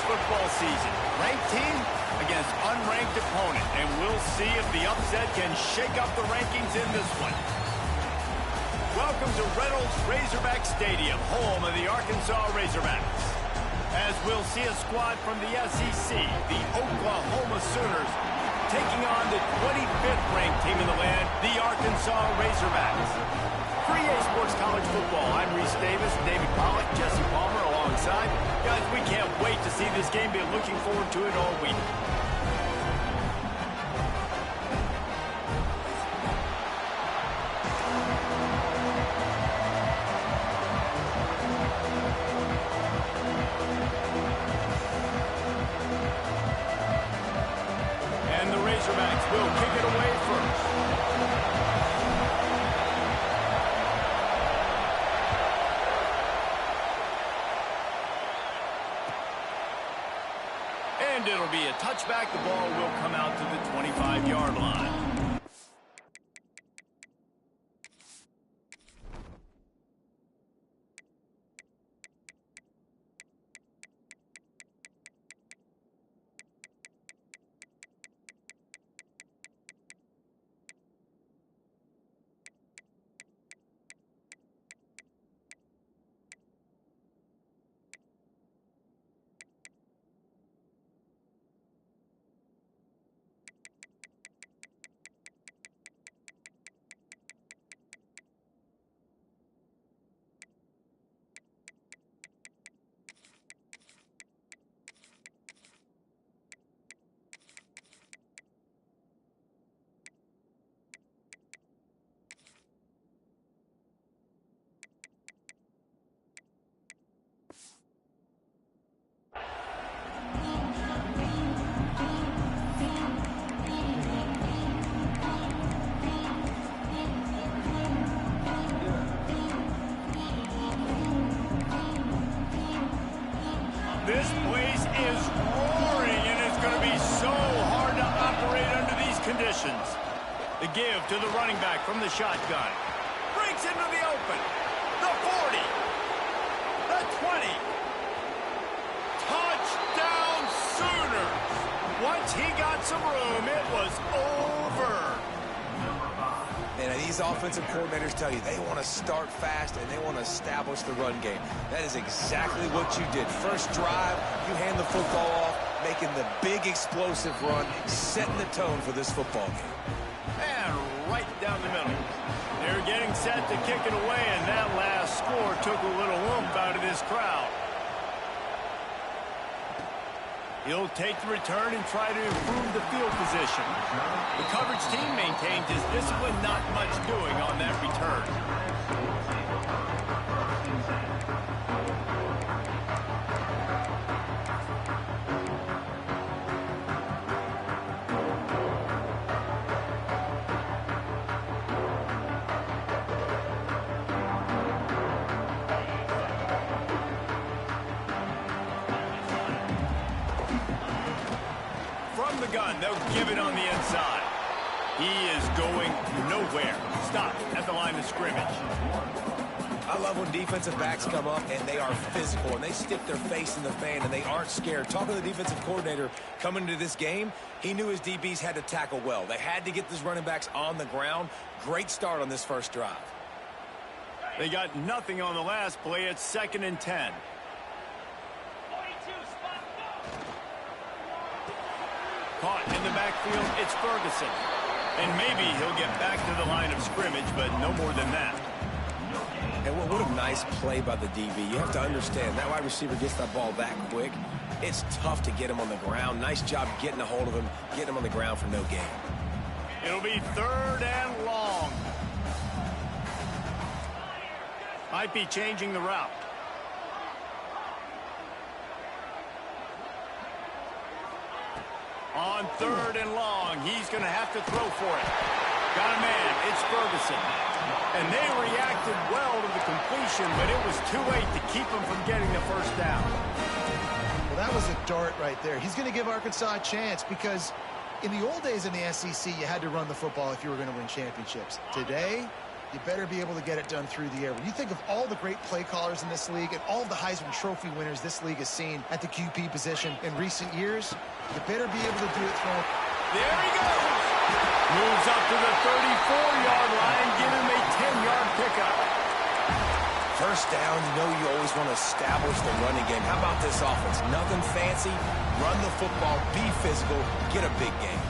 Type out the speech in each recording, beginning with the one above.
football season. Ranked team against unranked opponent. And we'll see if the upset can shake up the rankings in this one. Welcome to Reynolds Razorback Stadium, home of the Arkansas Razorbacks. As we'll see a squad from the SEC, the Oklahoma Sooners, taking on the 25th ranked team in the land, the Arkansas Razorbacks. For EA Sports College Football, I'm Reese Davis, David Pollack, Jesse Palmer alongside. Guys, we can't wait to see this game. Been looking forward to it all week. And the Razorbacks will kick it away first. And it'll be a touchback. The ball will come out to the 25-yard line. This place is roaring, and it's going to be so hard to operate under these conditions. The give to the running back from the shotgun. Breaks into the open. The 40. The 20. Touchdown Sooners. Once he got some room, it was over. And these offensive coordinators tell you they want to start fast and they want to establish the run game. That is exactly what you did. First drive, you hand the football off, making the big explosive run, setting the tone for this football game. And right down the middle. They're getting set to kick it away, and that last score took a little oomph out of this crowd. He'll take the return and try to improve the field position. The coverage team maintains his discipline, not much doing on that return. From the gun, they'll give it on the inside. He is going nowhere. Stop at the line of scrimmage. I love when defensive backs come up and they are physical and they stick their face in the fan and they aren't scared. Talking to the defensive coordinator coming into this game, he knew his DBs had to tackle well. They had to get these running backs on the ground. Great start on this first drive. They got nothing on the last play. It's 2nd and 10. Caught in the backfield, it's Ferguson. And maybe he'll get back to the line of scrimmage, but no more than that. And what a nice play by the DB. You have to understand, that wide receiver gets that ball that quick. It's tough to get him on the ground. Nice job getting a hold of him, getting him on the ground for no gain. It'll be 3rd and long. Might be changing the route. On 3rd and long, he's going to have to throw for it. Got a man, it's Ferguson. And they reacted well to the completion, but it was too late to keep him from getting the first down. Well, that was a dart right there. He's going to give Arkansas a chance because in the old days in the SEC, you had to run the football if you were going to win championships. Today, you better be able to get it done through the air. When you think of all the great play callers in this league and all of the Heisman Trophy winners this league has seen at the QB position in recent years, you better be able to do it throwing. There he goes. Moves up to the 34-yard line. Give him a 10-yard pickup. First down, you know you always want to establish the running game. How about this offense? Nothing fancy. Run the football, be physical, get a big game.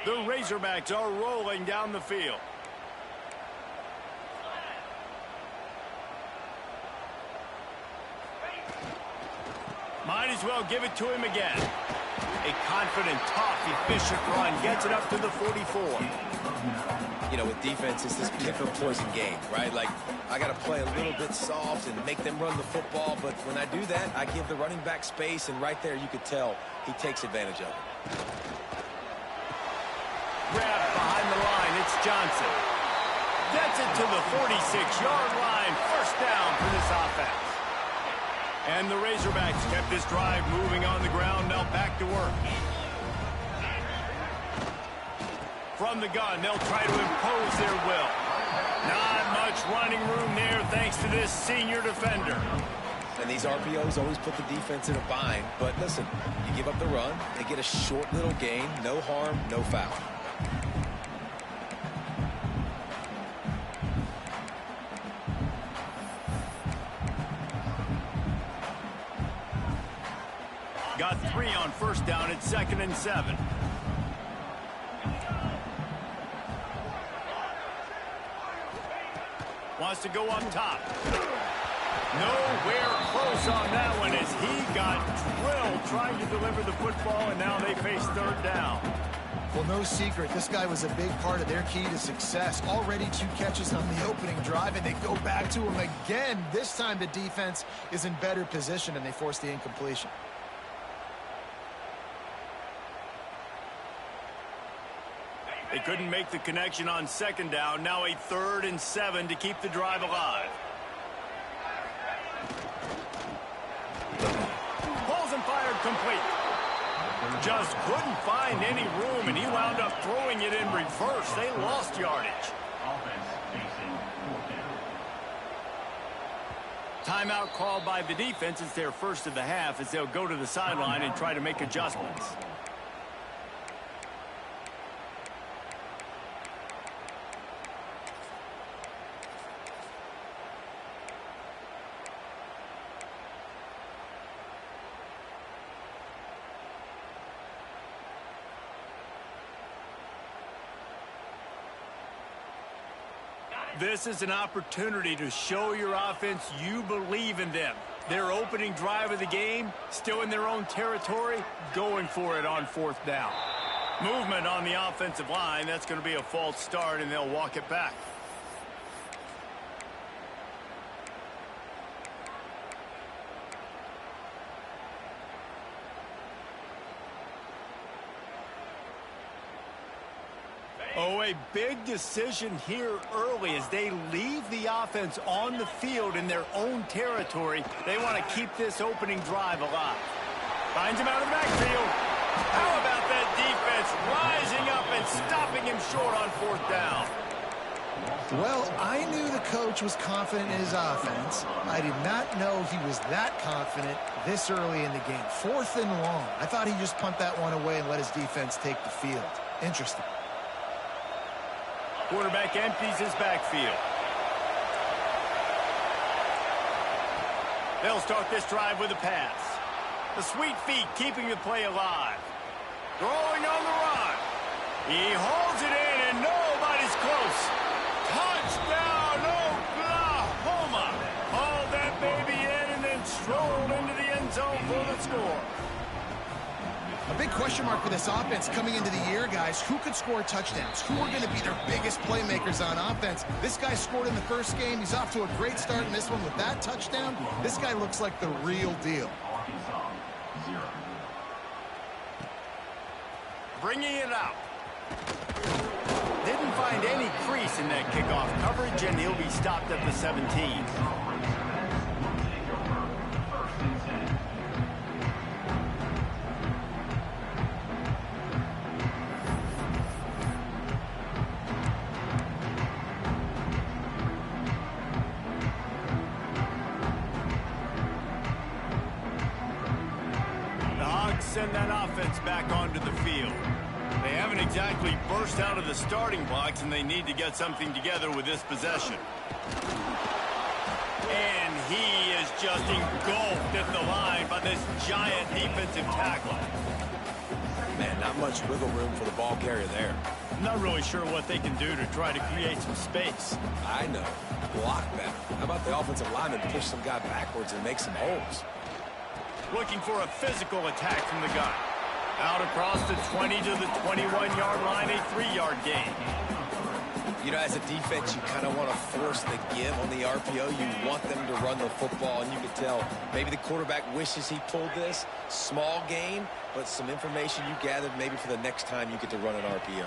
The Razorbacks are rolling down the field. Might as well give it to him again. A confident, tough, efficient run gets it up to the 44. You know, with defense, it's this pick or poison game, right? Like, I got to play a little bit soft and make them run the football, but when I do that, I give the running back space, and right there you could tell he takes advantage of it. Grab behind the line, it's Johnson. Gets it to the 46-yard line. First down for this offense. And the Razorbacks kept this drive moving on the ground. Now back to work. From the gun, they'll try to impose their will. Not much running room there thanks to this senior defender. And these RPOs always put the defense in a bind. But listen, you give up the run, they get a short little gain, no harm, no foul. Got 3 on first down at 2nd and 7. Wants to go up top. Nowhere close on that one as he got drilled trying to deliver the football, and now they face 3rd down. Well, no secret, this guy was a big part of their key to success. Already 2 catches on the opening drive, and they go back to him again. This time the defense is in better position, and they force the incompletion. They couldn't make the connection on 2nd down. Now a 3rd and 7 to keep the drive alive. Pulls and fired complete. Just couldn't find any room, and he wound up throwing it in reverse. They lost yardage. Timeout called by the defense. It's their first of the half as they'll go to the sideline and try to make adjustments. This is an opportunity to show your offense you believe in them. Their opening drive of the game, still in their own territory, going for it on 4th down. Movement on the offensive line. That's going to be a false start, and they'll walk it back. Oh, a big decision here early as they leave the offense on the field in their own territory. They want to keep this opening drive alive. Finds him out of the backfield. How about that defense rising up and stopping him short on 4th down? Well, I knew the coach was confident in his offense. I did not know he was that confident this early in the game. 4th and long. I thought he'd just punt that one away and let his defense take the field. Interesting. Quarterback empties his backfield. They'll start this drive with a pass. The sweet feet keeping the play alive. Throwing on the run. He holds it in and nobody's close. Touchdown, Oklahoma. Hauled that baby in and then strolled into the end zone for the score. A big question mark for this offense coming into the year, guys. Who could score touchdowns? Who are going to be their biggest playmakers on offense? This guy scored in the first game. He's off to a great start in this one with that touchdown. This guy looks like the real deal. bringing it out. Didn't find any crease in that kickoff coverage, and he'll be stopped at the 17. Send that offense back onto the field. They haven't exactly burst out of the starting blocks, and they need to get something together with this possession. And he is just engulfed at the line by this giant defensive tackle. Man, not much wiggle room for the ball carrier there. I'm not really sure what they can do to try to create some space. I know. Block better. How about the offensive lineman push some guy backwards and make some holes? Looking for a physical attack from the guy. Out across the 20 to the 21-yard line, a 3-yard gain. You know, as a defense, you kind of want to force the give on the RPO. You want them to run the football, and you can tell maybe the quarterback wishes he pulled this. Small gain, but some information you gathered maybe for the next time you get to run an RPO.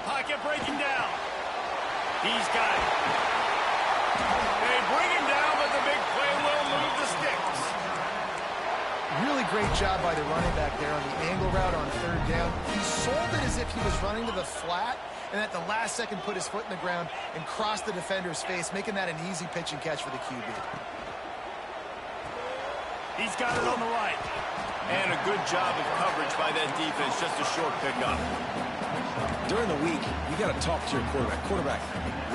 Pocket breaking down. He's got it. They bring him down, but the big play will move the sticks. Really great job by the running back there on the angle route on 3rd down. He sold it as if he was running to the flat, and at the last second put his foot in the ground and crossed the defender's face, making that an easy pitch and catch for the QB. He's got it on the right. And a good job of coverage by that defense, just a short pickup. During the week, you got to talk to your quarterback. Quarterback,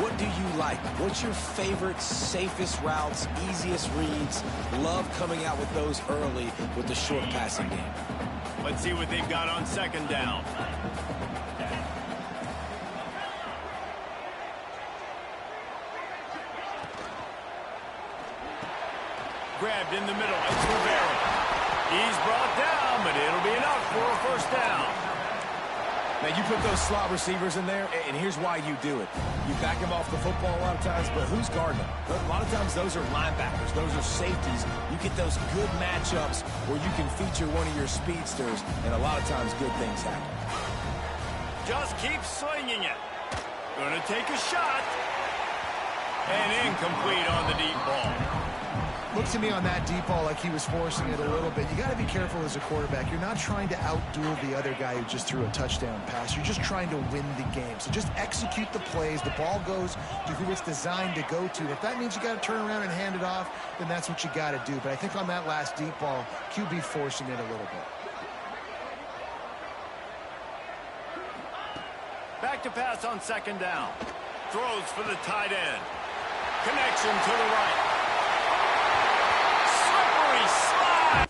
what do you like? What's your favorite, safest routes, easiest reads? Love coming out with those early with the short passing game. Let's see what they've got on 2nd down. Grabbed in the middle. It's Rivera. He's brought down, but it'll be enough for a 1st down. Now, you put those slot receivers in there, and here's why you do it. You back them off the football a lot of times, but who's guarding them? A lot of times, those are linebackers. Those are safeties. You get those good matchups where you can feature one of your speedsters, and a lot of times, good things happen. Just keep slinging it. Gonna take a shot. And incomplete on the deep ball. Looked to me on that deep ball like he was forcing it a little bit. You got to be careful as a quarterback. You're not trying to outduel the other guy who just threw a touchdown pass. You're just trying to win the game. So just execute the plays. The ball goes to who it's designed to go to. If that means you got to turn around and hand it off, then that's what you got to do. But I think on that last deep ball, QB forcing it a little bit. Back to pass on 2nd down. Throws for the tight end. Connection to the right. Slide.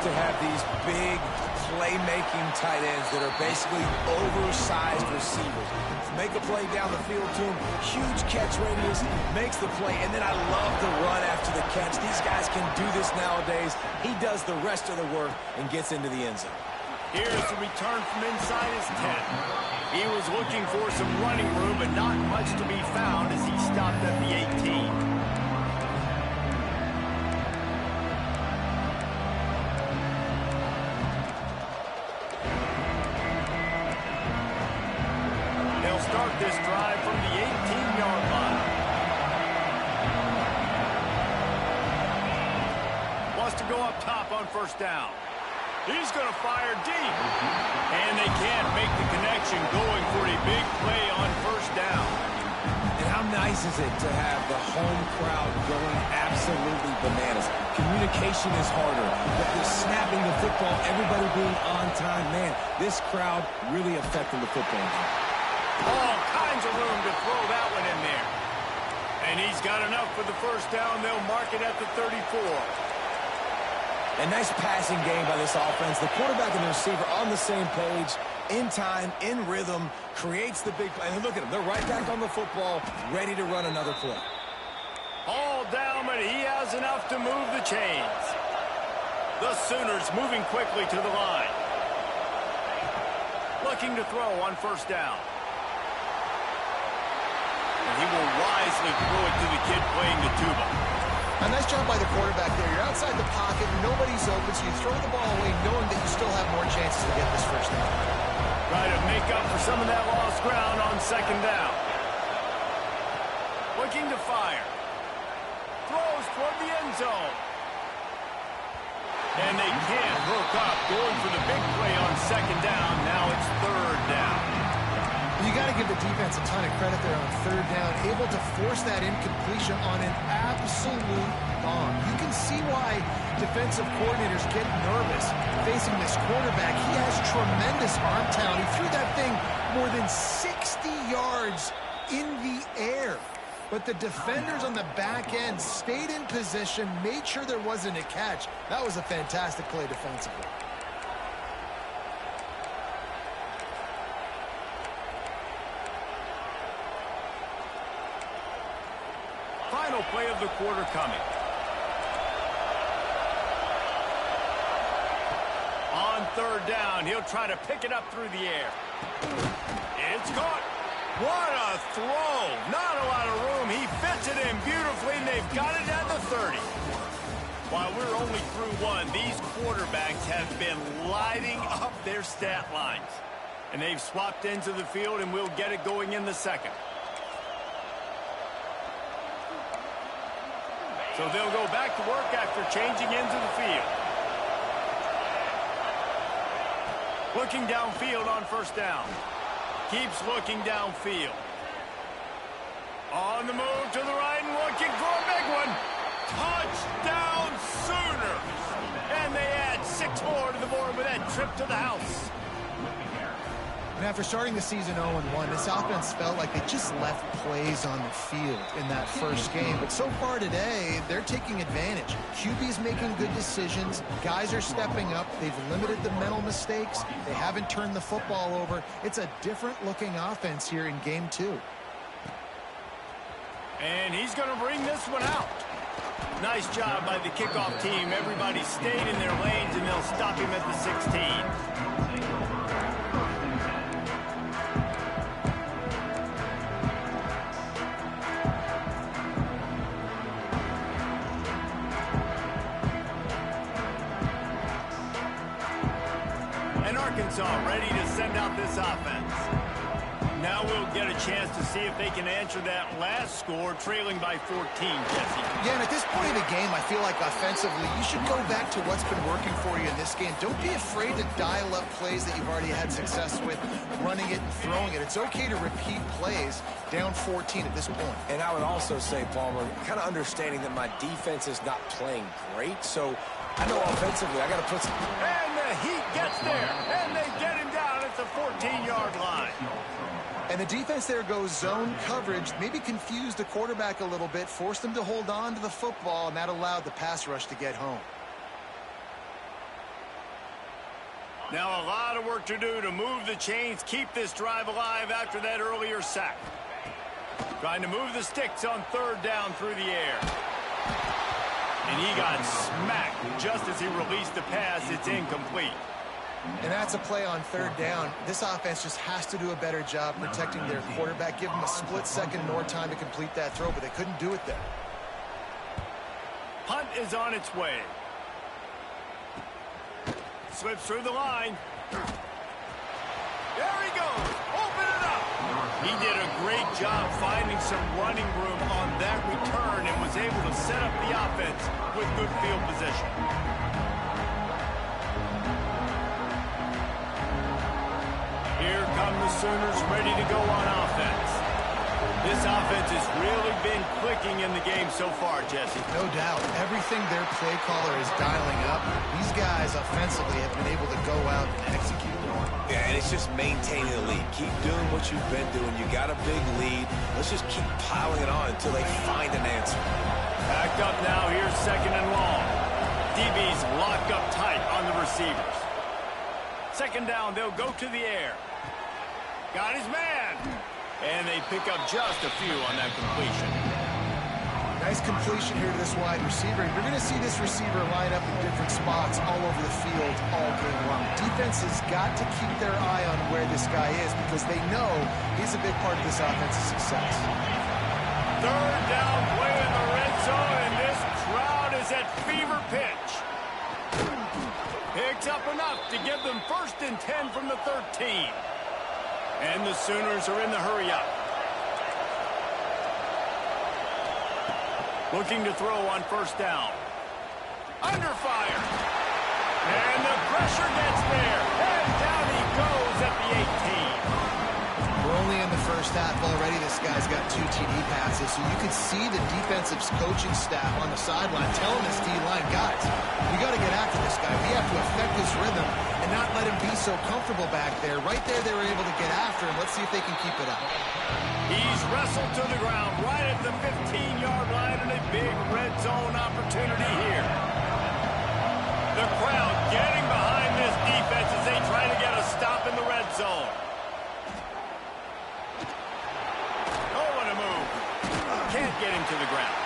To have these big playmaking tight ends that are basically oversized receivers. Make a play down the field to him, huge catch radius, makes the play, and then I love the run after the catch. These guys can do this nowadays. He does the rest of the work and gets into the end zone. Here's the return from inside his 10. He was looking for some running room, but not much to be found as he stopped at the 18. Start this drive from the 18-yard line. Wants to go up top on 1st down. He's going to fire deep. And they can't make the connection, going for a big play on 1st down. And how nice is it to have the home crowd going absolutely bananas? Communication is harder, but the snapping the football, everybody being on time, man, this crowd really affecting the football game. All kinds of room to throw that one in there. And he's got enough for the first down. They'll mark it at the 34. A nice passing game by this offense. The quarterback and the receiver on the same page, in time, in rhythm, creates the big play. And look at them. They're right back on the football, ready to run another play. All down, but he has enough to move the chains. The Sooners moving quickly to the line. Looking to throw on first down. And he will wisely throw it to the kid playing the tuba. A nice job by the quarterback there. You're outside the pocket, nobody's open, so you throw the ball away knowing that you still have more chances to get this first down. Try to make up for some of that lost ground on second down. Looking to fire. Throws toward the end zone. And they can't hook up. Going for the big play on second down. Now it's third down. You got to give the defense a ton of credit there on third down. Able to force that incompletion on an absolute bomb. You can see why defensive coordinators get nervous facing this quarterback. He has tremendous arm talent. He threw that thing more than 60 yards in the air. But the defenders on the back end stayed in position, made sure there wasn't a catch. That was a fantastic play defensively. Final play of the quarter coming. On third down, he'll try to pick it up through the air. It's caught. What a throw. Not a lot of room. He fits it in beautifully, and they've got it at the 30. While we're only through one, these quarterbacks have been lighting up their stat lines. And they've swapped into the field, and we'll get it going in the second. So they'll go back to work after changing into the field. Looking downfield on first down. Keeps looking downfield. On the move to the right and looking for a big one. Touchdown Sooners! And they add 6 more to the board with that trip to the house. And after starting the season 0-1, this offense felt like they just left plays on the field in that first game. But so far today, they're taking advantage. QB's making good decisions. Guys are stepping up. They've limited the mental mistakes. They haven't turned the football over. It's a different-looking offense here in Game 2. And he's going to bring this one out. Nice job by the kickoff team. Everybody stayed in their lanes, and they'll stop him at the 16. Arkansas ready to send out this offense. Now we'll get a chance to see if they can answer that last score, trailing by 14, Jesse. Yeah, and at this point of the game, I feel like offensively, you should go back to what's been working for you in this game. Don't be afraid to dial up plays that you've already had success with, running it and throwing it. It's okay to repeat plays down 14 at this point. And I would also say, Palmer, kind of understanding that my defense is not playing great, so I know offensively I got to put some... And the Heat gets there, and they get him down at the 14-yard line. And the defense there goes zone coverage, maybe confused the quarterback a little bit, forced him to hold on to the football, and that allowed the pass rush to get home. Now a lot of work to do to move the chains, keep this drive alive after that earlier sack. Trying to move the sticks on third down through the air. And he got smacked just as he released the pass. It's incomplete. And that's a play on third down. This offense just has to do a better job protecting their quarterback. Give them a split second more time to complete that throw, but they couldn't do it there. Punt is on its way. Slips through the line. There he goes. Open it up. He did a great job finding some running room on that return and was able to set up the offense with good field position. Here come the Sooners ready to go on offense. This offense has really been clicking in the game so far, Jesse. No doubt. Everything their play caller is dialing up, these guys offensively have been able to go out and execute. Yeah, and it's just maintaining the lead. Keep doing what you've been doing. You got a big lead. Let's just keep piling it on until they find an answer. Backed up now. Here's second and long. DB's locked up tight on the receivers. Second down, they'll go to the air. Got his man. And they pick up just a few on that completion. Nice completion here to this wide receiver. You're going to see this receiver line up in different spots all over the field all game long. Defense has got to keep their eye on where this guy is because they know he's a big part of this offense's success. Third down play in the red zone, and this crowd is at fever pitch. Picks up enough to give them 1st and 10 from the 13. And the Sooners are in the hurry-up. Looking to throw on 1st down. Under fire. And the pressure gets there. And down he goes at the 18. We're only in the first half already. This guy's got 2 TD passes, so you could see the defensive coaching staff on the sideline telling this D-line, guys, we got to get after this guy. We have to affect his rhythm and not let him be so comfortable back there. Right there, they were able to get after him. Let's see if they can keep it up. He's wrestled to the ground right at the 15-yard line, and a big red zone opportunity here. The crowd getting behind this defense as they try to get a stop in the red zone. Oh, what a move. Can't get him to the ground.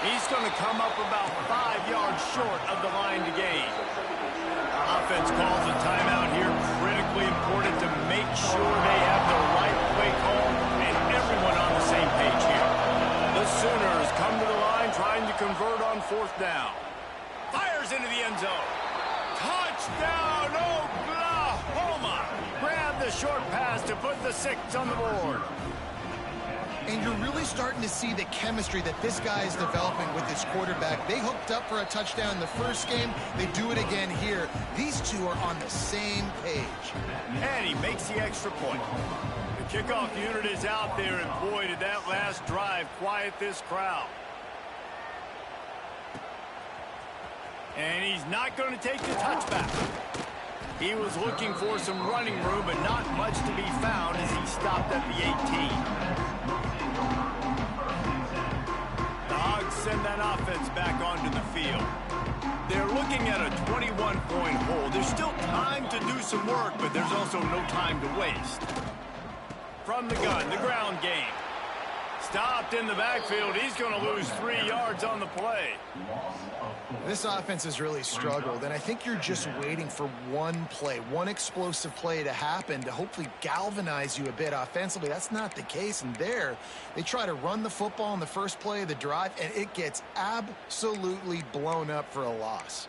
He's going to come up about 5 yards short of the line to gain. Offense calls a timeout here. Critically important to make sure they have the right play call and everyone on the same page here. The Sooners come to the line trying to convert on 4th down. Fires into the end zone. Touchdown, Oklahoma! Grab the short pass to put the 6 on the board. And you're really starting to see the chemistry that this guy is developing with his quarterback. They hooked up for a touchdown in the first game. They do it again here. These two are on the same page. And he makes the extra point. The kickoff unit is out there, and boy, did that last drive quiet this crowd. And he's not going to take the touchback. He was looking for some running room, but not much to be found as he stopped at the 18. The Hogs send that offense back onto the field. They're looking at a 21-point hole. There's still time to do some work, but there's also no time to waste. From the gun, the ground game. Stopped in the backfield. He's going to lose 3 yards on the play. This offense has really struggled, and I think you're just waiting for one play, one explosive play to happen to hopefully galvanize you a bit offensively. That's not the case, and there, they try to run the football in the first play of the drive, and it gets absolutely blown up for a loss.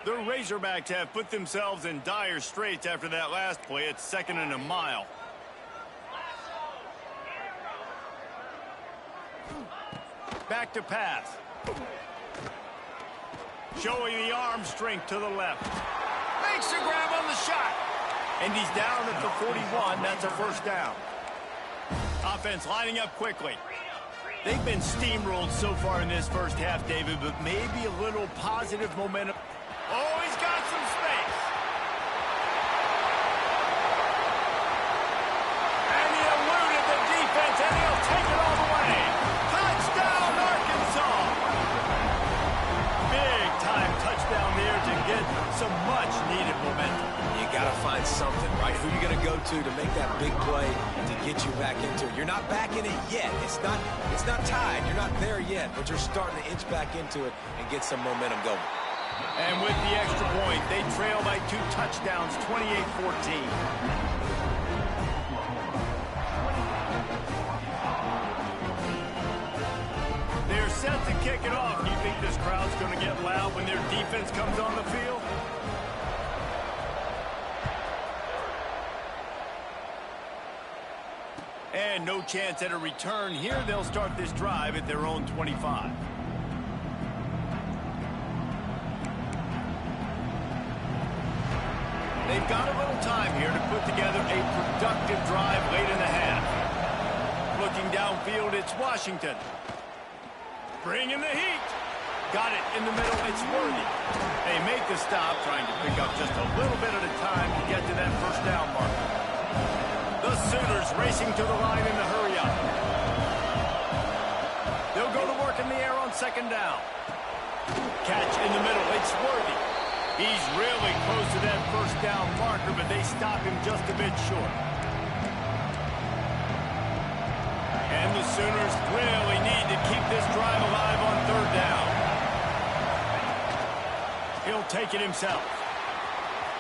The Razorbacks have put themselves in dire straits after that last play. It's 2nd and a mile. Back to pass. Showing the arm strength to the left. Makes a grab on the shot. And he's down at the 41. That's a 1st down. Offense lining up quickly. They've been steamrolled so far in this first half, David, but maybe a little positive momentum. Oh, he's got some space. And he eluded the defense, and he'll take it all the way. Touchdown, Arkansas. Big-time touchdown there to get some much-needed momentum. You got to find something, right? Who you going to go to make that big play to get you back into it? You're not back in it yet. It's not tied. You're not there yet, but you're starting to inch back into it and get some momentum going. And with the extra point, they trail by 2 touchdowns, 28-14. They're set to kick it off. Do you think this crowd's going to get loud when their defense comes on the field? And no chance at a return here. They'll start this drive at their own 25. They've got a little time here to put together a productive drive late in the half. Looking downfield, it's Washington. Bringing the heat. Got it in the middle, it's Worthy. They make the stop, trying to pick up just a little bit at a time to get to that first down marker. The Sooners racing to the line in the hurry up. They'll go to work in the air on second down. Catch in the middle, it's Worthy. He's really close to that first down marker, but they stop him just a bit short. And the Sooners really need to keep this drive alive on third down. He'll take it himself.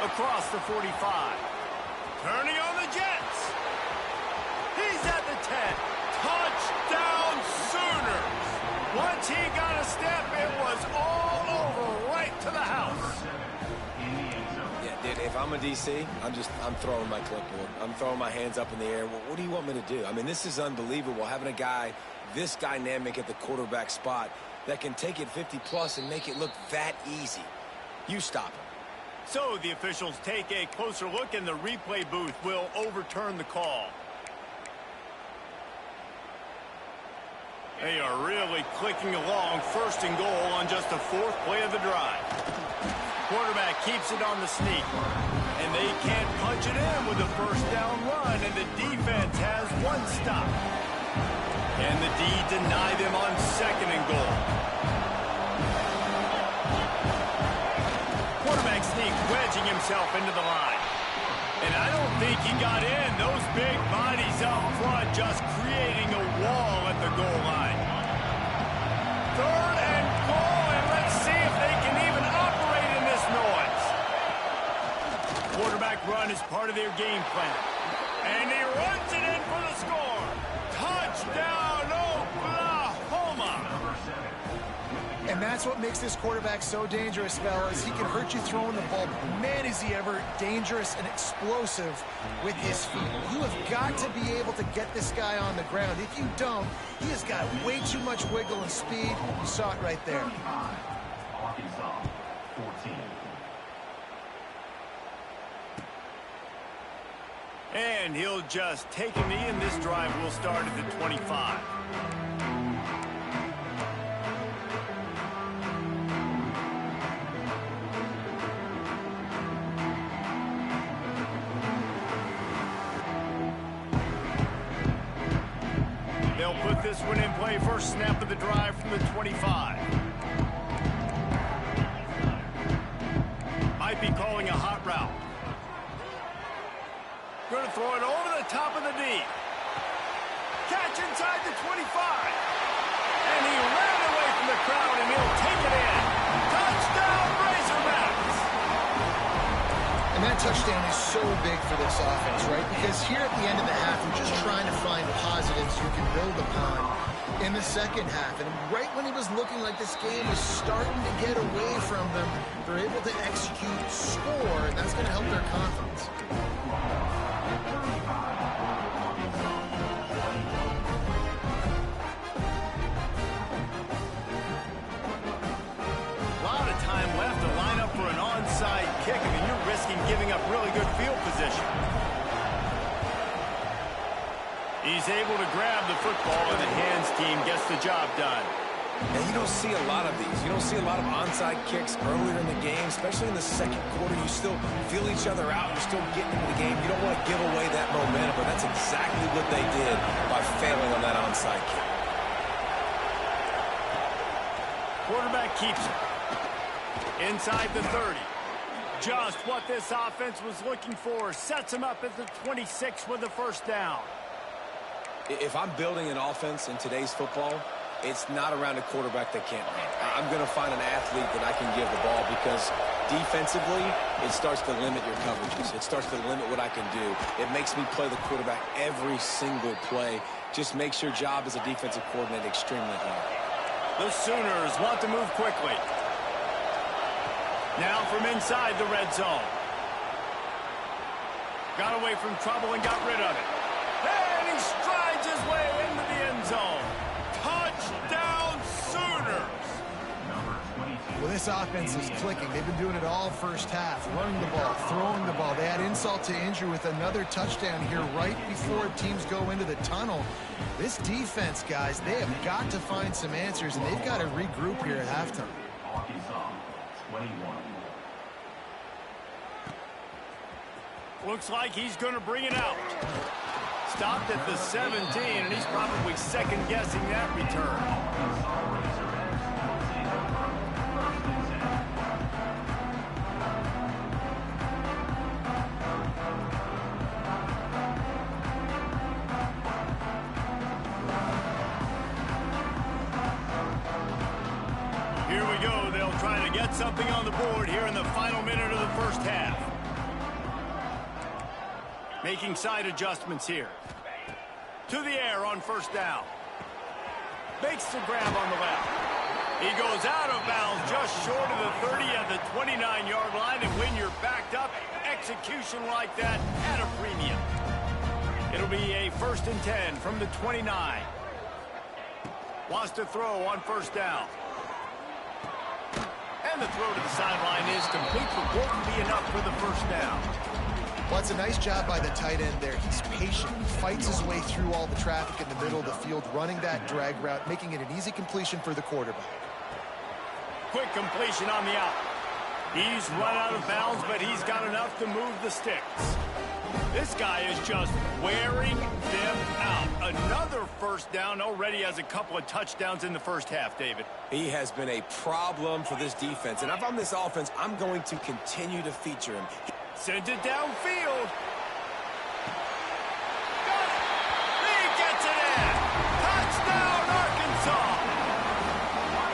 Across the 45. Turning on the Jets. He's at the 10. Touchdown Sooners. Once he got a step, it was all over right to the house. Yeah, dude, if I'm a DC, I'm throwing my clipboard. I'm throwing my hands up in the air. What do you want me to do? I mean, this is unbelievable, having a guy this dynamic at the quarterback spot that can take it 50-plus and make it look that easy. You stop him. So the officials take a closer look, and the replay booth will overturn the call. They are really clicking along, first and goal on just the fourth play of the drive. Quarterback keeps it on the sneak, and they can't punch it in with a first down run, and the defense has one stop. And the D deny them on second and goal. Quarterback sneak wedging himself into the line. And I don't think he got in. Those big bodies up front just creating a wall at the goal line. Third and goal, and let's see if they can even operate in this noise. Quarterback run is part of their game plan. And he runs it in for the score. Touchdown, Oklahoma! And that's what makes this quarterback so dangerous, fellas. He can hurt you throwing the ball. Man, is he ever dangerous and explosive with his feet. You have got to be able to get this guy on the ground. If you don't, he has got way too much wiggle and speed. You saw it right there. Arkansas, 14. And he'll just take a knee, and this drive will start at the 25. They'll put this one in play. First snap of the drive from the 25. Might be calling a hot route. Going to throw it over the top of the D. Catch inside the 25. And he ran away from the crowd, and he'll take it in. Touchdown, Razorbacks! And that touchdown is so big for this offense, right? Because here at the end of the half, you're just trying to find positives you can build upon in the second half. And right when it was looking like this game was starting to get away from them, they're able to execute, score, and that's going to help their confidence. Kick. I mean, you're risking giving up really good field position. He's able to grab the football, and the hands team gets the job done. And you don't see a lot of these. You don't see a lot of onside kicks earlier in the game, especially in the second quarter. You still feel each other out. You're still getting into the game. You don't want to give away that momentum, but that's exactly what they did by failing on that onside kick. Quarterback keeps it. Inside the 30. Just what this offense was looking for. Sets him up at the 26 with the first down. If I'm building an offense in today's football, it's not around a quarterback that can't run. I'm going to find an athlete that I can give the ball, because defensively, it starts to limit your coverages. It starts to limit what I can do. It makes me play the quarterback every single play. Just makes your job as a defensive coordinator extremely hard. The Sooners want to move quickly. Now from inside the red zone. Got away from trouble and got rid of it. And he strides his way into the end zone. Touchdown, Sooners! Well, this This offense is clicking. They've been doing it all first half, running the ball, throwing the ball. They add insult to injury with another touchdown here right before teams go into the tunnel. This defense, guys, they have got to find some answers, and they've got to regroup here at halftime. Arkansas, 21. Looks like he's going to bring it out. Stopped at the 17, and he's probably second-guessing that return. Here we go. They'll try to get something on the board here in the final minute of the first half. Making side adjustments here. To the air on first down. Makes the grab on the left. He goes out of bounds just short of the 30 at the 29-yard line. And when you're backed up, execution like that at a premium. It'll be a 1st and 10 from the 29. Wants to throw on first down. And the throw to the sideline is complete, but won't be enough for the first down. Well, it's a nice job by the tight end there. He's patient. He fights his way through all the traffic in the middle of the field, running that drag route, making it an easy completion for the quarterback. Quick completion on the out. He's run out of bounds, but he's got enough to move the sticks. This guy is just wearing them out. Another first down, already has a couple of touchdowns in the first half, David. He has been a problem for this defense. And if I'm this offense, I'm going to continue to feature him. Sends it downfield. Got it. He gets it in. Touchdown, Arkansas.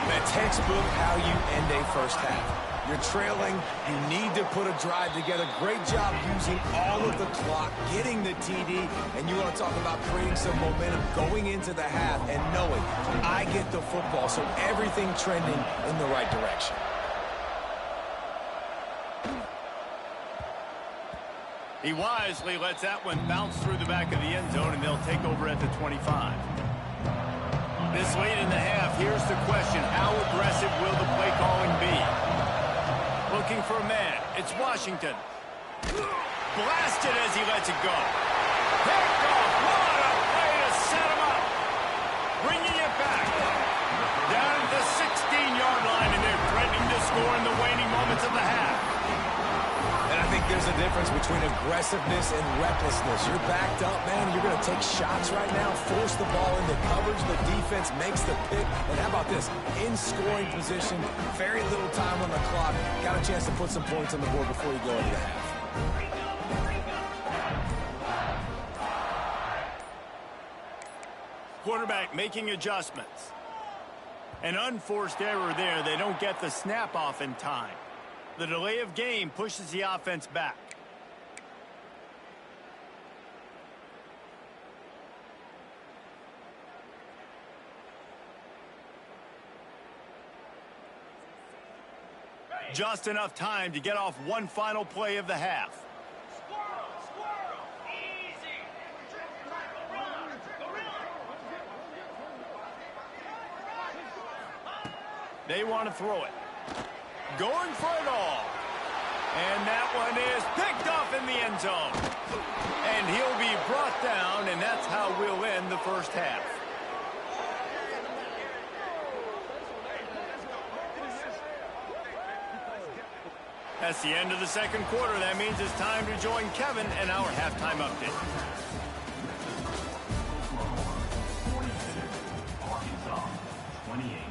The textbook how you end a first half. You're trailing. You need to put a drive together. Great job using all of the clock, getting the TD, and you want to talk about creating some momentum going into the half and knowing I get the football, so everything trending in the right direction. He wisely lets that one bounce through the back of the end zone, and they'll take over at the 25. This late in the half, here's the question. How aggressive will the play calling be? Looking for a man. It's Washington. Blasted as he lets it go. Picked off. What a way to set him up. Bringing it back. Down at the 16-yard line, and they're threatening to score in the waning moments of the half. And I think there's a difference between aggressiveness and recklessness. You're backed up, man. You're going to take shots right now, force the ball into coverage. The defense makes the pick. And how about this? In scoring position, very little time on the clock. Got a chance to put some points on the board before you go into the half. Quarterback making adjustments. An unforced error there. They don't get the snap off in time. The delay of game pushes the offense back. Just enough time to get off one final play of the half. They want to throw it. Going for it all. And that one is picked off in the end zone. And he'll be brought down, and that's how we'll end the first half. That's the end of the second quarter. That means it's time to join Kevin and our halftime update. Arkansas, 28.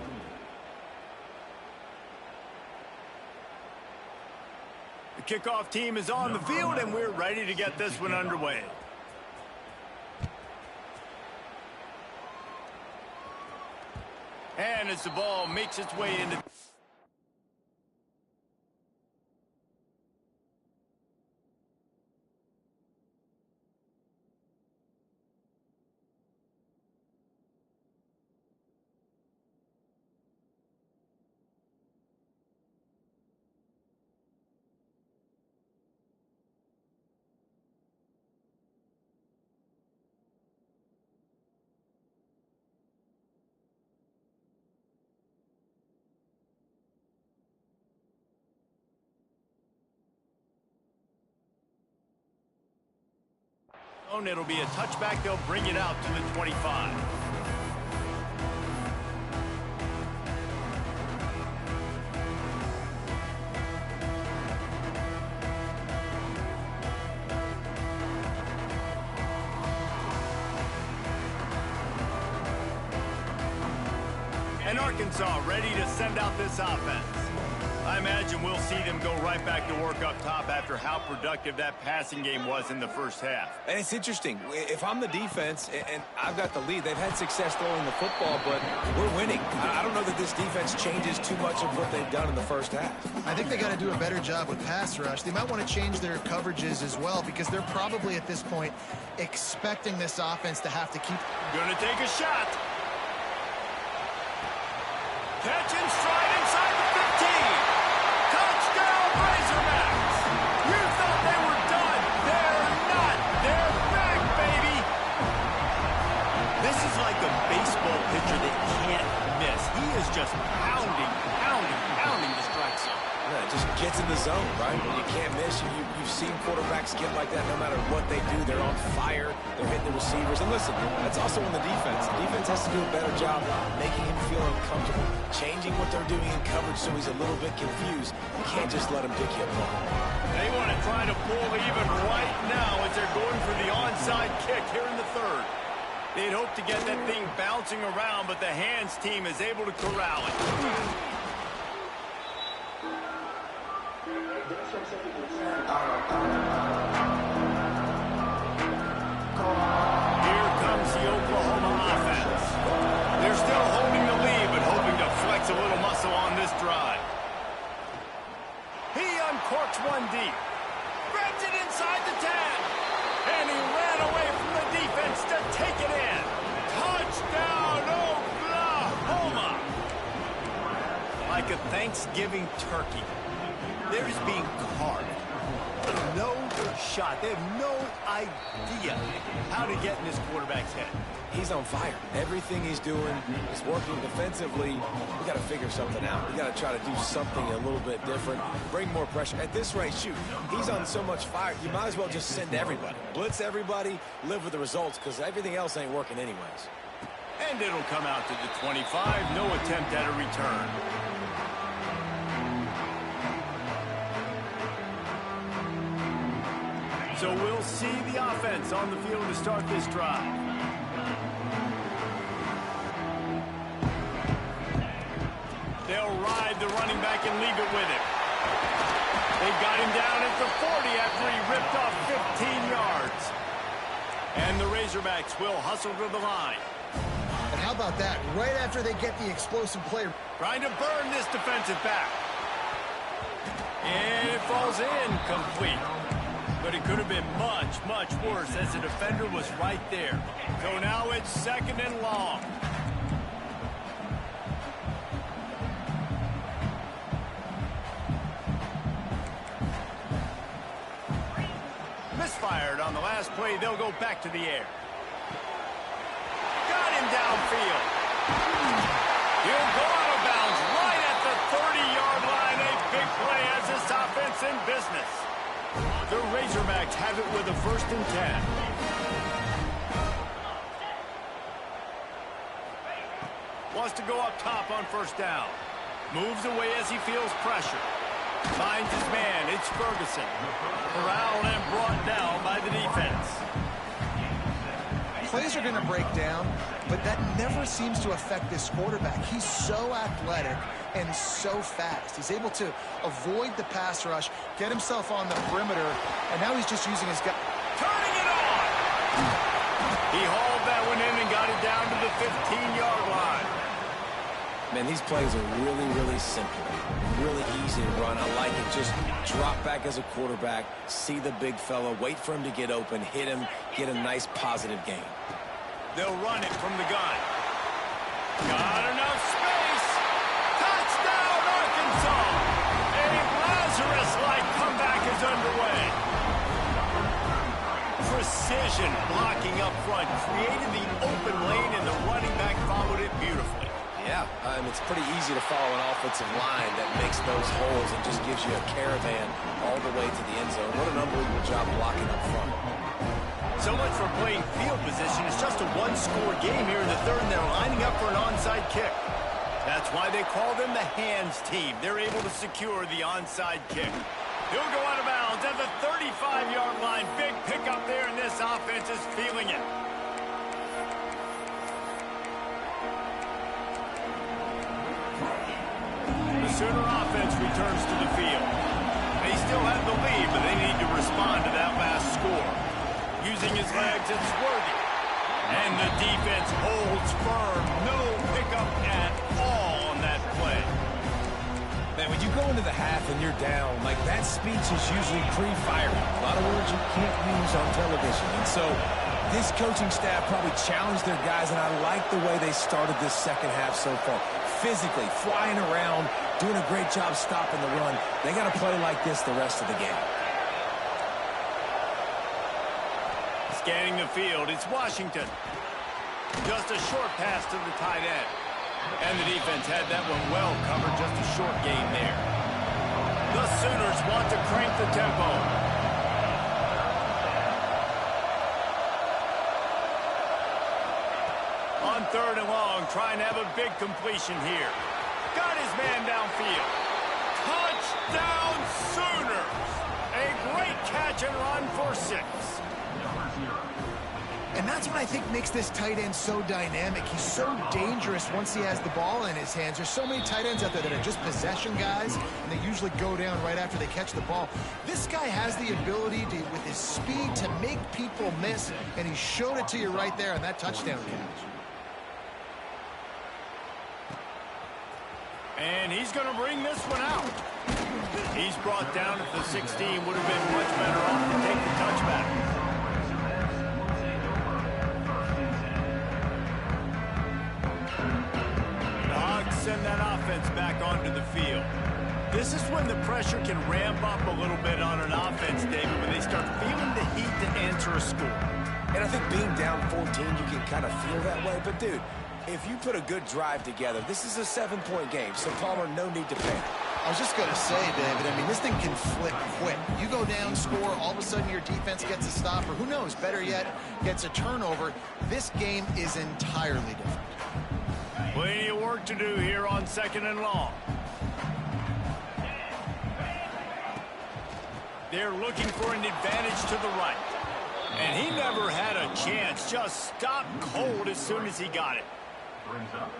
The kickoff team is on the field, and we're ready to get this one underway. And as the ball makes its way into... It'll be a touchback. They'll bring it out to the 25. And Arkansas ready to send out this offense. I imagine we'll see them go right back to work up top after how productive that passing game was in the first half. And it's interesting. If I'm the defense and I've got the lead, they've had success throwing the football, but we're winning. I don't know that this defense changes too much of what they've done in the first half. I think they got to do a better job with pass rush. They might want to change their coverages as well because they're probably at this point expecting this offense to have to keep. Gonna take a shot. Catch and stride inside the 15. Touchdown, Razorbacks! You thought they were done. They're not. They're back, baby. This is like a baseball pitcher that can't miss. He is just pounding the strike zone. Yeah, it just gets in the zone, right? When you can't miss, you've seen quarterbacks get like that no matter what they do. They're on fire. They're hitting the receivers. And listen, that's also on the defense. The defense has to do a better job making him feel uncomfortable, changing what they're doing in coverage so he's a little bit confused. You can't just let him pick you apart. They want to try to pull even right now as they're going for the onside kick here in the third. They'd hope to get that thing bouncing around, but the hands team is able to corral it. Here comes the Oklahoma offense. They're still holding the lead, but hoping to flex a little muscle on this drive. He uncorks one deep. Grabs it inside the 10. And he ran away from the defense to take it in. Touchdown, Oklahoma! Like a Thanksgiving turkey. They're just being carved. No shot. They have no idea how to get in this quarterback's head. He's on fire. Everything he's doing is working defensively. We got to figure something out. We got to try to do something a little bit different. Bring more pressure. At this rate, shoot, he's on so much fire, you might as well just send everybody. Blitz everybody, live with the results, because everything else ain't working anyways. And it'll come out to the 25. No attempt at a return. So we'll see the offense on the field to start this drive. They'll ride the running back and leave it with him. They got him down at the 40 after he ripped off 15 yards. And the Razorbacks will hustle to the line. And how about that? Right after they get the explosive play. Trying to burn this defensive back. And it falls in complete. But it could have been much, much worse as the defender was right there. So now it's 2nd and long. Misfired on the last play. They'll go back to the air. Got him downfield. He'll go out of bounds right at the 30-yard line. A big play as this offense in business. The Razorbacks have it with a 1st and 10. Wants to go up top on 1st down. Moves away as he feels pressure. Finds his man. It's Ferguson. Corralled and brought down by the defense. Plays are going to break down, but that never seems to affect this quarterback. He's so athletic and so fast. He's able to avoid the pass rush, get himself on the perimeter, and now he's just using his gut. Turning it on! He hauled that one in and got it down to the 15-yard line. Man, these plays are really, really simple. Really easy to run. I like it. Just drop back as a quarterback, see the big fella, wait for him to get open, hit him, get a nice positive gain. They'll run it from the gun. Got enough space. Touchdown, Arkansas. A Lazarus-like comeback is underway. Precision blocking up front created the open lane, and the running back followed it beautifully. Yeah, it's pretty easy to follow an offensive line that makes those holes and just gives you a caravan all the way to the end zone. What an unbelievable job blocking up front. So much for playing field position. It's just a one-score game here in the third, and they're lining up for an onside kick. That's why they call them the hands team. They're able to secure the onside kick. He'll go out of bounds at the 35-yard line. Big pickup there, and this offense is feeling it. The Sooner offense returns to the field. They still have the lead, but they need to respond to that last score. Using his legs, it's Worthy. And the defense holds firm. No pickup at all on that play. Man, when you go into the half and you're down, like that speech is usually pre-firing. A lot of words you can't use on television. And so this coaching staff probably challenged their guys, and I like the way they started this second half so far. Physically, flying around, doing a great job stopping the run. They got to play like this the rest of the game. Scanning the field, it's Washington. Just a short pass to the tight end. And the defense had that one well covered, just a short gain there. The Sooners want to crank the tempo. On third and long, trying to have a big completion here. Got his man downfield. Touchdown Sooners! A great catch and run for 6. And that's what I think makes this tight end so dynamic. He's so dangerous once he has the ball in his hands. There's so many tight ends out there that are just possession guys, and they usually go down right after they catch the ball. This guy has the ability to, with his speed, to make people miss, and he showed it to you right there on that touchdown catch. And he's going to bring this one out. He's brought down at the 16. Would have been much better off to take the touchback. Send that offense back onto the field. This is when the pressure can ramp up a little bit on an offense, David, when they start feeling the heat to answer a score. And I think being down 14, you can kind of feel that way. But, dude, if you put a good drive together, this is a 7-point game. So, Palmer, no need to panic. I was just going to say, David, I mean, this thing can flip quick. You go down, score, all of a sudden your defense gets a stop, or who knows, better yet, gets a turnover. This game is entirely different. Plenty of work to do here on second and long. They're looking for an advantage to the right. And he never had a chance. Just stopped cold as soon as he got it.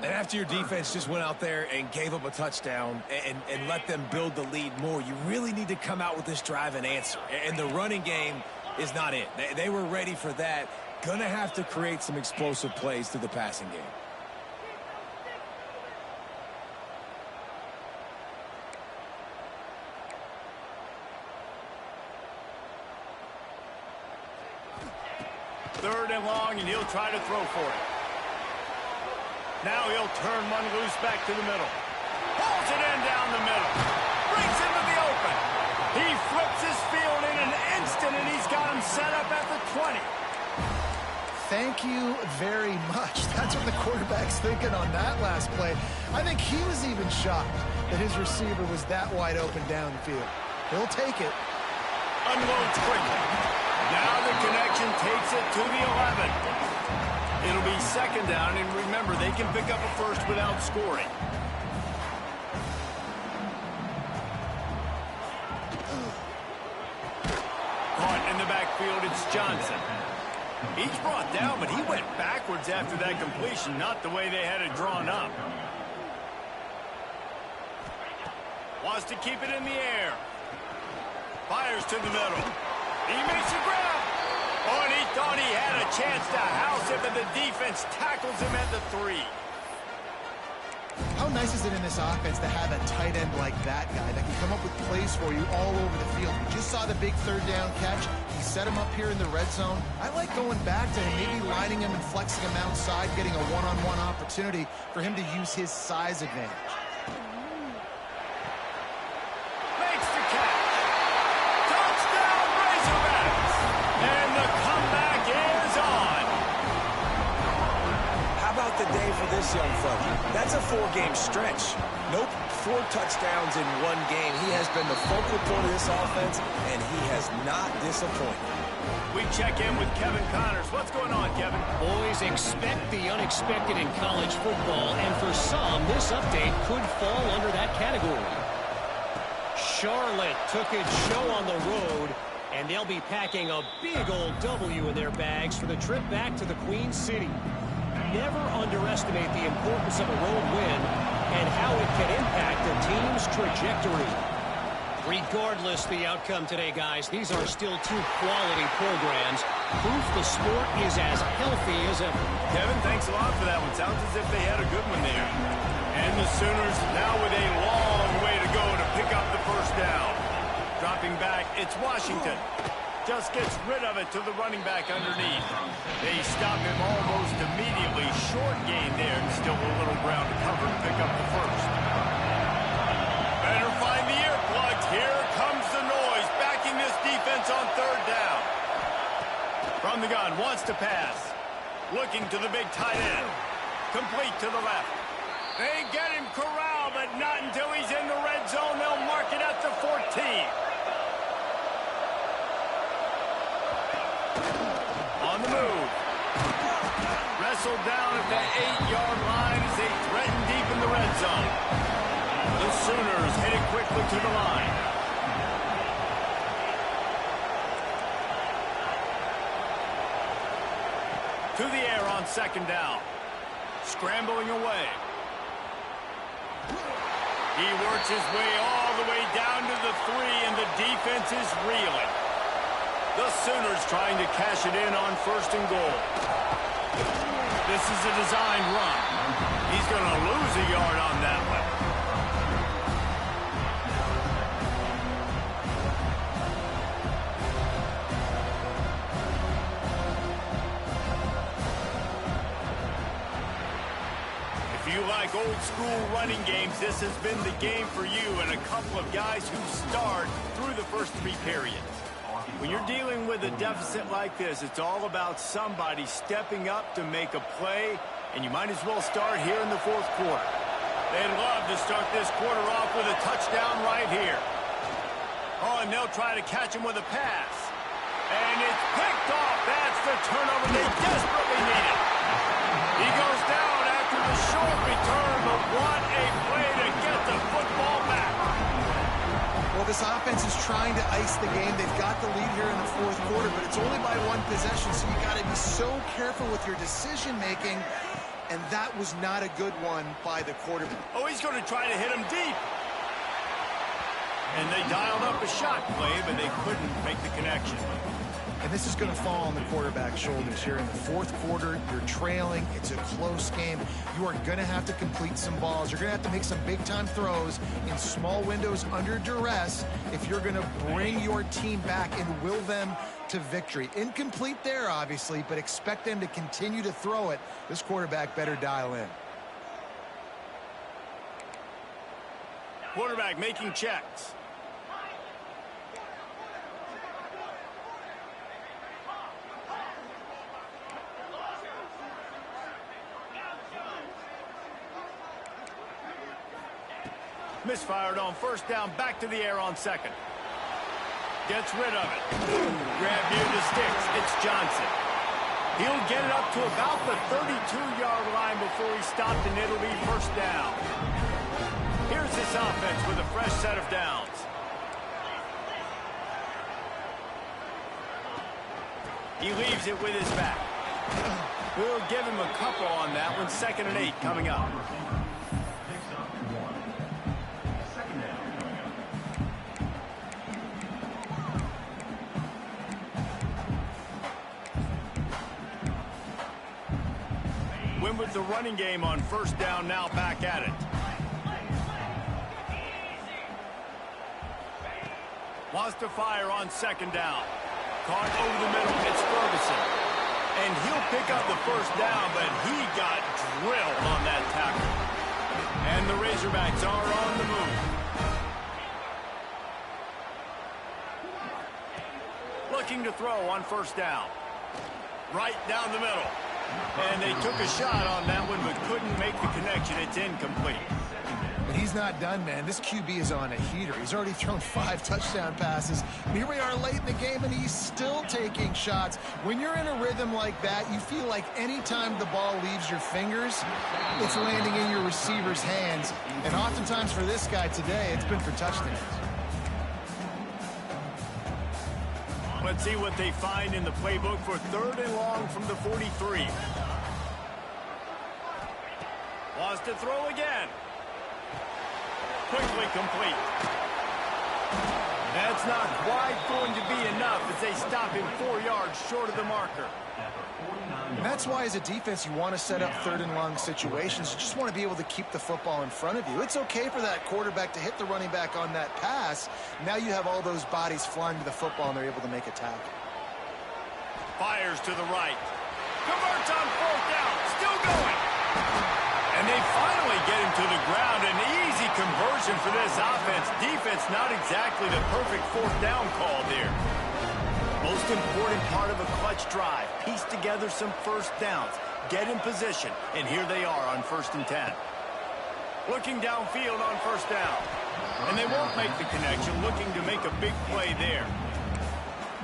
And after your defense just went out there and gave up a touchdown and let them build the lead more, you really need to come out with this drive and answer. And the running game is not it. They were ready for that. Going to have to create some explosive plays through the passing game. Third and long, and he'll try to throw for it. Now he'll turn one loose back to the middle. Pulls it in down the middle. Brings into the open. He flips his field in an instant, and he's got him set up at the 20. Thank you very much. That's what the quarterback's thinking on that last play. I think he was even shocked that his receiver was that wide open downfield. He'll take it. Unloads quickly. Now the connection takes it to the 11. It'll be second down, and remember, they can pick up a first without scoring. Caught in the backfield, it's Johnson. He's brought down, but he went backwards after that completion, not the way they had it drawn up. Wants to keep it in the air. Fires to the middle. He makes a grab. Oh, and he thought he had a chance to house it, but the defense tackles him at the 3. How nice is it in this offense to have a tight end like that guy that can come up with plays for you all over the field? We just saw the big third down catch. He set him up here in the red zone. I like going back to him, maybe lining him and flexing him outside, getting a one-on-one opportunity for him to use his size advantage. This young fella. That's a 4-game stretch. Nope, 4 touchdowns in 1 game. He has been the focal point of this offense, and he has not disappointed. We check in with Kevin Connors. What's going on, Kevin? Boys, expect the unexpected in college football, and for some, this update could fall under that category. Charlotte took its show on the road, and they'll be packing a big old W in their bags for the trip back to the Queen City. Never underestimate the importance of a road win and how it can impact a team's trajectory. Regardless the outcome today, guys, these are still two quality programs. Proof the sport is as healthy as ever. Kevin, thanks a lot for that one. Sounds as if they had a good one there. And the Sooners now with a long way to go to pick up the first down. Dropping back, it's Washington. Just gets rid of it to the running back underneath. They stop him almost immediately. Short gain there, and still a little ground to cover to pick up the first. Better find the earplugs. Here comes the noise, backing this defense on third down. From the gun, wants to pass. Looking to the big tight end. Complete to the left. They get him corralled, but not until he's in the red zone. They'll mark it at the 14. On the move. Wrestled down at the 8-yard line as they threaten deep in the red zone. The Sooners headed quickly to the line. To the air on second down. Scrambling away. He works his way all the way down to the 3, and the defense is reeling. The Sooners trying to cash it in on first and goal. This is a designed run. He's going to lose a yard on that one. If you like old school running games, this has been the game for you and a couple of guys who starred through the first 3 periods. When you're dealing with a deficit like this, it's all about somebody stepping up to make a play, and you might as well start here in the fourth quarter. They'd love to start this quarter off with a touchdown right here. Oh, and they'll try to catch him with a pass. And it's picked off. That's the turnover they desperately needed. He goes down after the short return, but what a play to get the football back. Well, this offense is trying to ice the game. They've got the lead here in the fourth quarter, but it's only by 1 possession, so you got to be so careful with your decision-making, and that was not a good one by the quarterback. Oh, he's going to try to hit him deep. And they dialed up a shot play, but they couldn't make the connection. And this is going to fall on the quarterback's shoulders here in the fourth quarter. You're trailing. It's a close game. You are going to have to complete some balls. You're going to have to make some big-time throws in small windows under duress if you're going to bring your team back and will them to victory. Incomplete there, obviously, but expect them to continue to throw it. This quarterback better dial in. Quarterback making checks. Misfired on first down, back to the air on second. Gets rid of it. Grab near the sticks. It's Johnson. He'll get it up to about the 32-yard line before he stopped, and it'll be first down. Here's this offense with a fresh set of downs. He leaves it with his back. We'll give him a couple on that one. 2nd and 8 coming up. Win with the running game on first down, now back at it. Wants to fire on second down. Caught over the middle, it's Ferguson. And he'll pick up the first down, but he got drilled on that tackle. And the Razorbacks are on the move. Looking to throw on first down. Right down the middle. And they took a shot on that one, but couldn't make the connection. It's incomplete. He's not done, man. This QB is on a heater. He's already thrown 5 touchdown passes. And here we are late in the game, and he's still taking shots. When you're in a rhythm like that, you feel like any time the ball leaves your fingers, it's landing in your receiver's hands. And oftentimes for this guy today, it's been for touchdowns. Let's see what they find in the playbook for 3rd and long from the 43. Wants to throw again. Quickly complete. That's not quite going to be enough as they stop him 4 yards short of the marker. And that's why, as a defense, you want to set up 3rd and long situations. You just want to be able to keep the football in front of you. It's okay for that quarterback to hit the running back on that pass. Now you have all those bodies flying to the football, and they're able to make a tackle. Fires to the right. Converts on 4th down. Still going. And they finally get him to the ground. An easy conversion for this offense. Defense, not exactly the perfect 4th down call there. Most important part of a clutch drive. Piece together some 1st downs. Get in position. And here they are on 1st and 10. Looking downfield on 1st down. And they won't make the connection. Looking to make a big play there.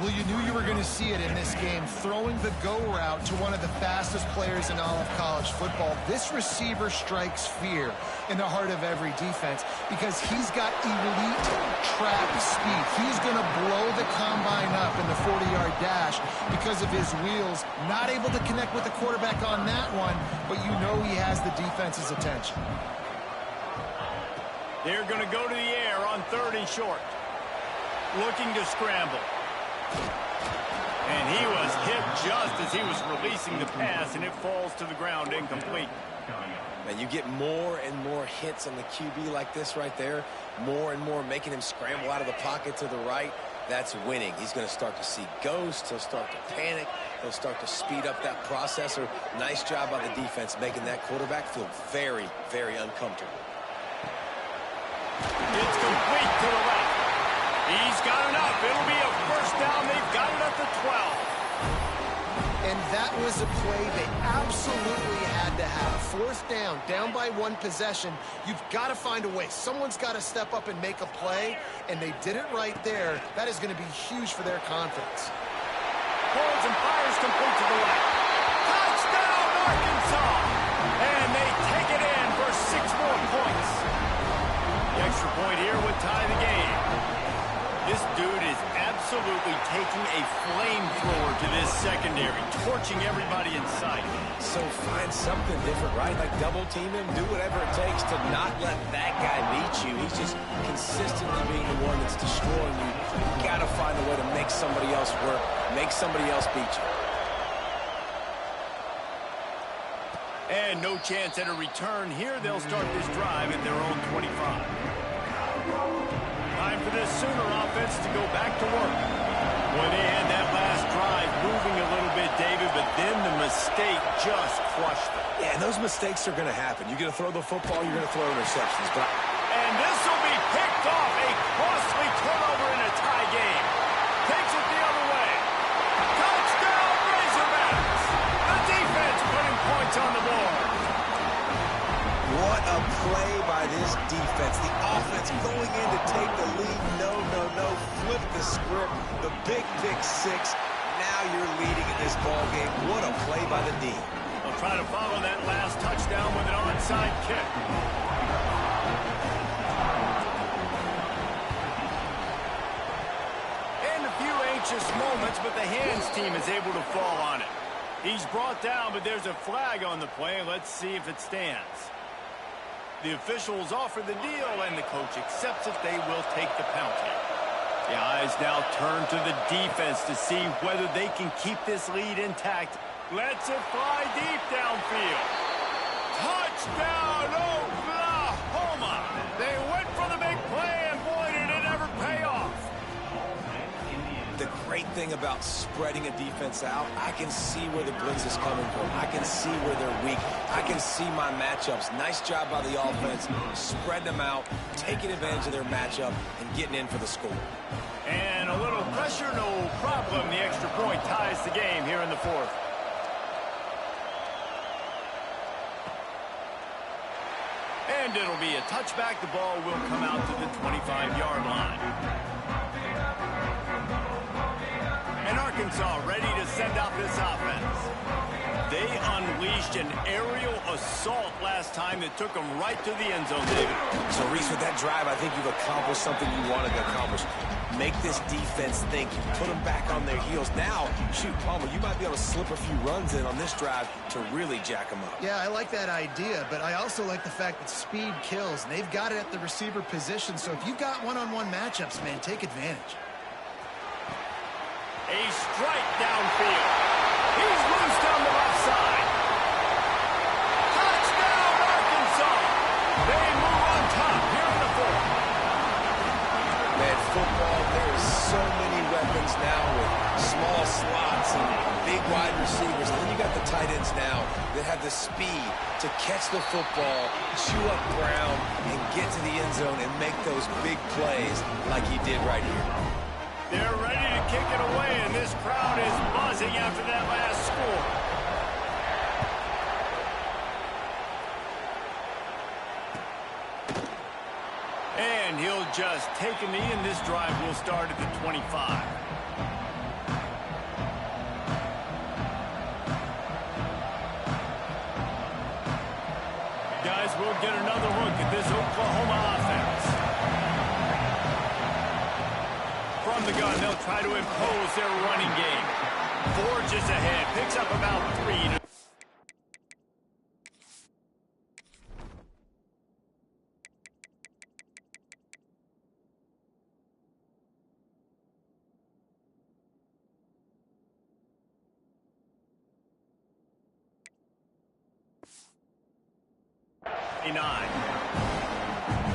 Well, you knew you were going to see it in this game, throwing the go route to one of the fastest players in all of college football. This receiver strikes fear in the heart of every defense because he's got elite trap speed. He's going to blow the combine up in the 40-yard dash because of his wheels. Not able to connect with the quarterback on that one, but you know he has the defense's attention. They're going to go to the air on 3rd and short. Looking to scramble. And he was hit just as he was releasing the pass, and it falls to the ground incomplete. Man, you get more and more hits on the QB like this right there. More and more making him scramble out of the pocket to the right. That's winning. He's going to start to see ghosts. He'll start to panic. He'll start to speed up that processor. Nice job by the defense making that quarterback feel very, very uncomfortable. It's complete to the left. He's got enough. It'll be a 1st down. They've got it at the 12. And that was a play they absolutely had to have. 4th down by 1 possession. You've got to find a way. Someone's got to step up and make a play, and they did it right there. That is going to be huge for their confidence. Pulls and fires complete to the left. Touchdown, Arkansas! And they take it in for 6 more points. The extra point here would tie the game. This dude is absolutely taking a flamethrower to this secondary, torching everybody in sight. So find something different, right? Like double team him, do whatever it takes to not let that guy beat you. He's just consistently being the one that's destroying you. You got to find a way to make somebody else work, make somebody else beat you. And no chance at a return here. They'll start this drive at their own 25. Time for this Sooner offense to go back to work. Boy, they had that last drive moving a little bit, David, but then the mistake just crushed them. Yeah, and those mistakes are going to happen. You're going to throw the football, you're going to throw interceptions. And this will be picked off. A costly turnover in a tie game. Takes it the other way. Touchdown, Razorbacks! The defense putting points on the board. What a play by this defense. The offense going in to take the lead. No. Flip the script. The big pick 6. Now you're leading in this ball game. What a play by the D. They'll try to follow that last touchdown with an onside kick. And a few anxious moments, but the hands team is able to fall on it. He's brought down, but there's a flag on the play. Let's see if it stands. The officials offer the deal, and the coach accepts it. They will take the penalty. The eyes now turn to the defense to see whether they can keep this lead intact. Lets it fly deep downfield. Touchdown, Oklahoma! They went for the big play, and boy, did it ever pay off. The great thing about spreading a defense out, I can see where the blitz is coming from. I can see where they're weak. I can see my matchups. Nice job by the offense, spreading them out, taking advantage of their matchup, and getting in for the score. And a little pressure, no problem. The extra point ties the game here in the 4th. And it'll be a touchback. The ball will come out to the 25-yard line. And Arkansas ready to send out this offense. They unleashed an aerial assault last time that took them right to the end zone, David. So, Reese, with that drive, I think you've accomplished something you wanted to accomplish. Make this defense think. You put them back on their heels. Now, shoot, Palmer, you might be able to slip a few runs in on this drive to really jack them up. Yeah, I like that idea, but I also like the fact that speed kills. And they've got it at the receiver position, so if you've got one-on-one matchups, man, take advantage. A strike downfield. He's loose down the left side. Touchdown, Arkansas. They move on top here in the fourth. Man, football, there is so many weapons now with small slots and big wide receivers. And then you got the tight ends now that have the speed to catch the football, chew up ground, and get to the end zone and make those big plays like he did right here. They're ready to kick it away, and this crowd is buzzing after that last score. And he'll just take a knee, and this drive will start at the 25. Guys, we'll get another look at this Oklahoma offense. From the gun, they'll try to impose their running game. Forges ahead, picks up about 3.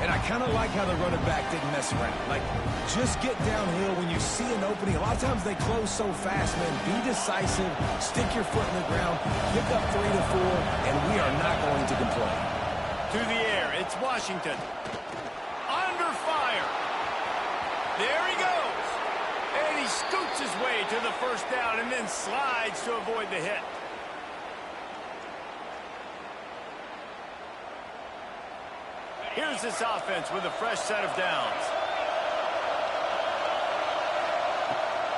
And I kind of like how the running back didn't mess around. Like, just get downhill when you see an opening. A lot of times they close so fast, man. Be decisive, stick your foot in the ground, pick up 3 to 4, and we are not going to complain. To the air, it's Washington. Under fire. There he goes. And he scoots his way to the first down and then slides to avoid the hit. Here's this offense with a fresh set of downs.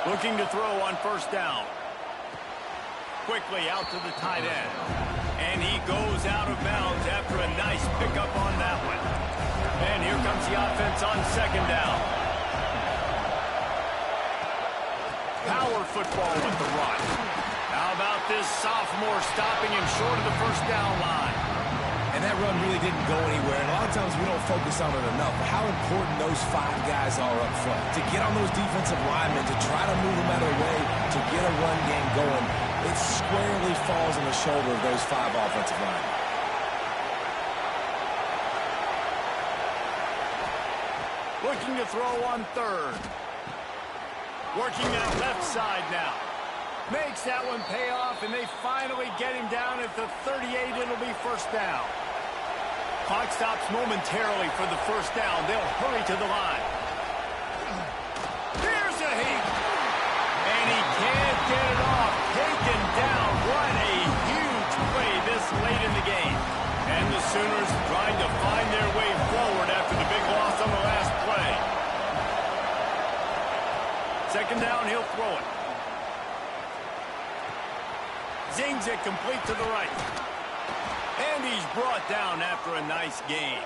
Looking to throw on first down. Quickly out to the tight end. And he goes out of bounds after a nice pickup on that one. And here comes the offense on second down. Power football with the run. How about this sophomore stopping him short of the first down line? And that run really didn't go anywhere. And a lot of times we don't focus on it enough. But how important those 5 guys are up front. To get on those defensive linemen, to try to move them out of the way, to get a run game going. It squarely falls on the shoulder of those 5 offensive linemen. Looking to throw on third. Working that left side now. Makes that one pay off, and they finally get him down at the 38. It'll be first down. Clock stops momentarily for the first down. They'll hurry to the line. Here's a heat. And he can't get it off. Taken down. What a huge play this late in the game. And the Sooners trying to find their way forward after the big loss on the last play. Second down, he'll throw it. Zings it complete to the right. And he's brought down after a nice game.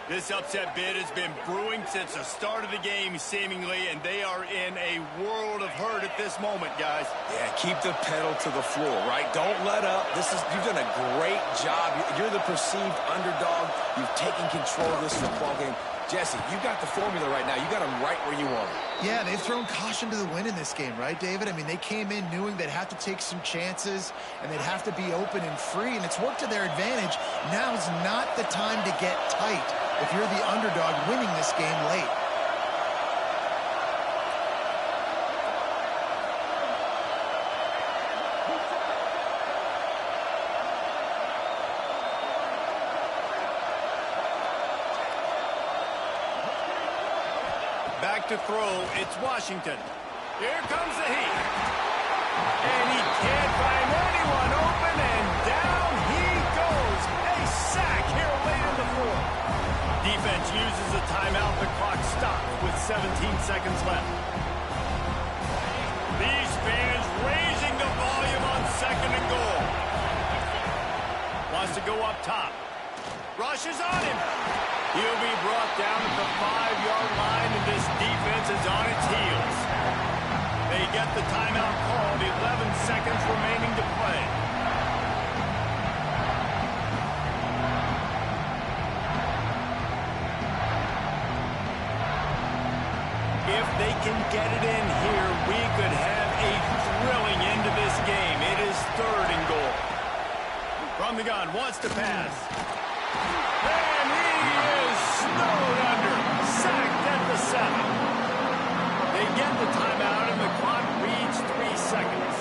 This upset bid has been brewing since the start of the game, seemingly, and they are in a world of hurt at this moment, guys. Yeah, keep the pedal to the floor, right? Don't let up. You've done a great job. You're the perceived underdog. You've taken control of this football game. Jesse, you got the formula right now. You got them right where you want them. Yeah, they've thrown caution to the wind in this game, right, David? I mean, they came in knowing they'd have to take some chances and they'd have to be open and free, and it's worked to their advantage. Now's not the time to get tight if you're the underdog winning this game late. Back to throw, it's Washington. Here comes the heat. And he can't find anyone open, and down he goes. A sack here Defense uses a timeout. The clock stops with 17 seconds left. These fans raising the volume on 2nd and goal. Wants to go up top. Rushes on him. He'll be brought down at the 5-yard line, and this defense is on its heels. They get the timeout called. 11 seconds remaining to play. If they can get it in here, we could have a thrilling end to this game. It is 3rd and goal. From the gun, wants to pass. And he is snowed under. Sacked at the 7. They get the timeout, and the clock reads 3 seconds.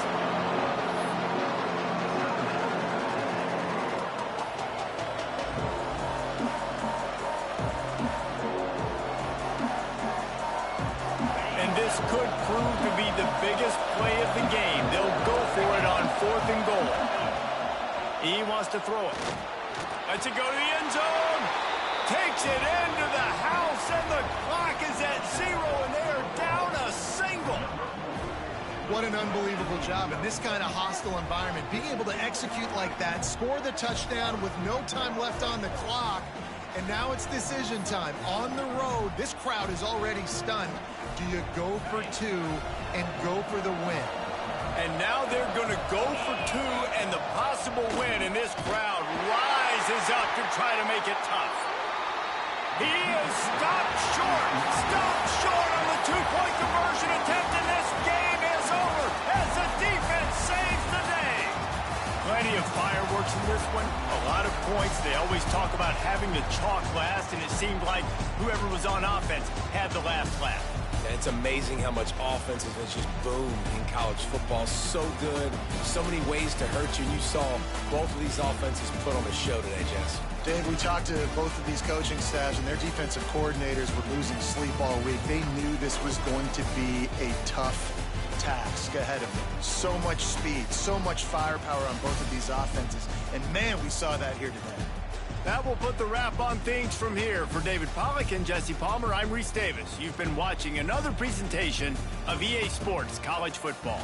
And this could prove to be the biggest play of the game. They'll go for it on 4th and goal. He wants to throw it. Lets it go to the end zone. Takes it into the house, and the clock is at 0, and they are down a single. What an unbelievable job in this kind of hostile environment. Being able to execute like that, score the touchdown with no time left on the clock, and now it's decision time. On the road, this crowd is already stunned. Do you go for 2 and go for the win? And now they're going to go for 2 and the possible win, and this crowd rises up to try to make it tough. He is stopped short on the 2-point conversion attempt, and this game is over as the defense saves the day. Plenty of fireworks in this one, a lot of points. They always talk about having the chalk last, and it seemed like whoever was on offense had the last laugh. And it's amazing how much offense has just boomed in college football. So good, so many ways to hurt you. And you saw both of these offenses put on a show today, Jess. Dave, we talked to both of these coaching staffs, and their defensive coordinators were losing sleep all week. They knew this was going to be a tough task ahead of them. So much speed, so much firepower on both of these offenses. And, man, we saw that here today. That will put the wrap on things from here. For David Pollack and Jesse Palmer, I'm Reese Davis. You've been watching another presentation of EA Sports College Football.